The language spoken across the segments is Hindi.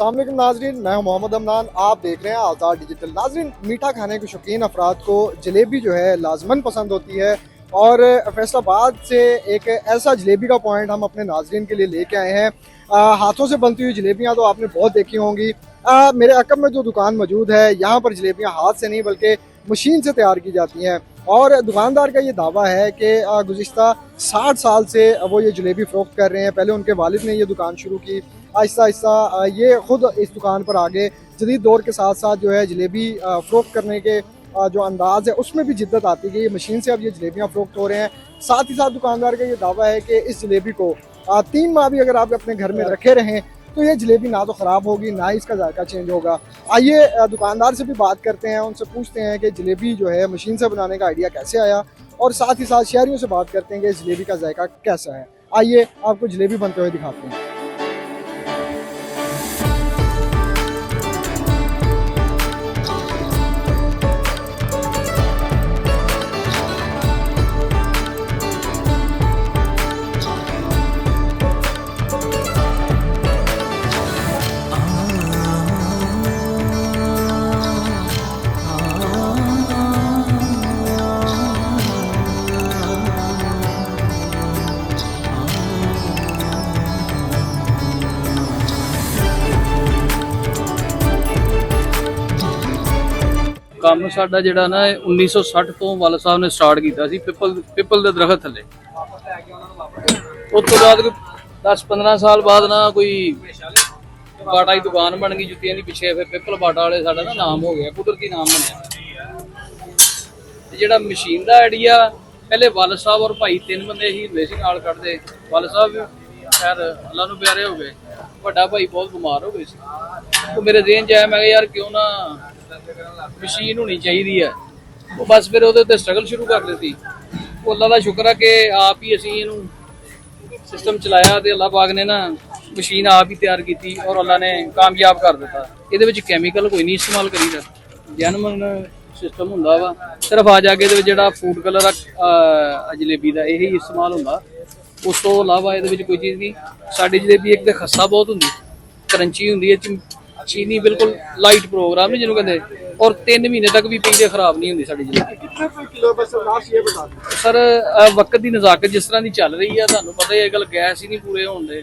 अस्सलाम वालेकुम नाजरीन, मैं हूं मोहम्मद अमनान। आप देख रहे हैं आज़ाद डिजिटल। नाजरीन, मीठा खाने के शौकीन अफराद को जलेबी जो है लाजमन पसंद होती है और फैसलाबाद से एक ऐसा जलेबी का पॉइंट हम अपने नाजरीन के लिए लेके आए हैं। हाथों से बनती हुई जलेबियाँ तो आपने बहुत देखी होंगी। मेरे अकब में जो दुकान मौजूद है, यहाँ पर जलेबियाँ हाथ से नहीं बल्कि मशीन से तैयार की जाती हैं और दुकानदार का ये दावा है कि गुज़िश्ता 60 साल से वो ये जलेबी फ़रोख्त कर रहे हैं। पहले उनके वालिद ने ये दुकान शुरू की, आहिस्ता आहिस्ता ये ख़ुद इस दुकान पर आगे जदीद दौर के साथ साथ जो है जलेबी फ़रोख्त करने के जो अंदाज़ है उसमें भी जिद्दत आती गई। मशीन से अब ये जलेबियाँ फ़रोख्त हो रहे हैं। साथ ही साथ दुकानदार का ये दावा है कि इस जलेबी को 3 माह भी अगर आप अपने घर में रखे रहें तो ये जलेबी ना तो ख़राब होगी ना ही इसका जायका चेंज होगा। आइए दुकानदार से भी बात करते हैं, उनसे पूछते हैं कि जलेबी जो है मशीन से बनाने का आइडिया कैसे आया और साथ ही साथ शहरियों से बात करते हैं कि जलेबी का जायका कैसा है। आइए आपको जलेबी बनते हुए दिखाते हैं। ਕੰਮ ਸਾਡਾ ਜਿਹੜਾ ਨਾ 1960 ਤੋਂ ਵਾਲਾ ਸਾਹਿਬ ਨੇ ਸਟਾਰਟ ਕੀਤਾ ਸੀ ਪਿੱਪਲ ਦੇ ਦਰਖਤ ਥੱਲੇ। ਉਸ ਤੋਂ ਬਾਅਦ 10-15 ਸਾਲ ਬਾਅਦ ਨਾ ਕੋਈ ਬਾਟਾ ਦੀ ਦੁਕਾਨ ਬਣ ਗਈ ਜੁੱਤੀਆਂ ਦੀ ਪਿੱਛੇ, ਫਿਰ ਪਿੱਪਲ ਬਾਟਾ ਵਾਲੇ ਸਾਡਾ ਨਾ ਨਾਮ ਹੋ ਗਿਆ, ਕੁਦਰਤੀ ਨਾਮ ਬਣਿਆ। ਤੇ ਜਿਹੜਾ ਮਸ਼ੀਨ ਦਾ ਆਈਡੀਆ ਪਹਿਲੇ ਵਾਲ ਸਾਹਿਬ ਔਰ ਭਾਈ 3 ਬੰਦੇ ਹੀ ਹੁੰਦੇ ਸੀ ਨਾਲ ਕੱਢਦੇ। ਵਾਲ ਸਾਹਿਬ ਖੈਰ ਅੱਲਾ ਨੂੰ ਪਿਆਰੇ ਹੋ ਗਏ, ਵੱਡਾ ਭਾਈ ਬਹੁਤ ਬਿਮਾਰ ਹੋ ਗਏ ਸੀ। तो मेरे देन च आया, मैं यार क्यों ना मशीन होनी चाहिए है। वो बस फिर वो स्ट्रगल शुरू कर दी। अल्लाह का शुक्र है कि आप ही असी सिस्टम चलाया तो अल्लाह पाक ने ना मशीन आप ही तैयार की और अल्लाह ने कामयाब कर दिता। ये कैमिकल कोई नहीं इस्तेमाल करीदा, जैनवन सिस्टम होंदा वा। सिर्फ आ जाके जो फूड कलर जलेबी का यही इस्तेमाल होंदा, उस तो इलावा ये कोई चीज़ नहीं। साड़ी जलेबी एक तो खस्सा बहुत होंगी, करंची होंगी है, चीनी बिल्कुल लाइट प्रोग्राम नहीं जिन्होंने कहते, और 3 महीने तक भी पीते खराब नहीं होंगी साड़ी जलेबी। कितने रुपए किलो बस लास्ट ये बता दें सर वक्त की नज़ाकत जिस तरह की चल रही है, तुहानू पता है गल गैस ही नहीं पूरे होंगे।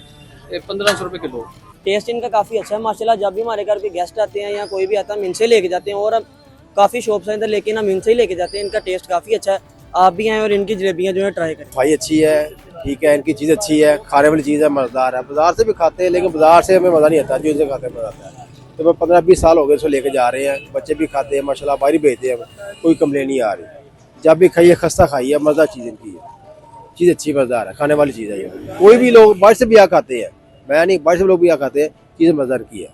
1500 रुपये किलो। टेस्ट इनका काफ़ी अच्छा है माशाल्लाह। जब भी हमारे घर पे गेस्ट आते हैं या कोई भी आता है, हम इनसे लेके जाते हैं और काफ़ी शॉप्स हैं इधर, लेकिन हम इनसे ही लेके जाते हैं। इनका टेस्ट काफ़ी अच्छा है, आप भी आएँ और इनकी जलेबियाँ जो है ट्राई करें। भाई अच्छी है, ठीक है, इनकी चीज़ अच्छी है, खाने वाली चीज़ है, मज़ेदार है। बाजार से भी खाते हैं लेकिन बाजार से हमें मज़ा नहीं आता, जो इनसे खाते हैं मज़ा आता है। तो मैं 15-20 साल हो गए इसको लेके जा रहे हैं, बच्चे भी खाते हैं माशाल्लाह, बाहर ही भेजते हैं, कोई कंप्लेन नहीं आ रही। जब भी खाइए खस्ता खाइए, मज़ा चीज़ इनकी है, चीज़ अच्छी मज़ेदार है, खाने वाली चीज़ है। ये कोई भी लोग बाहर से भी आ खाते हैं, मैं नहीं, बाहर से लोग भी आ खाते हैं, चीज़ मज़ेदार की है।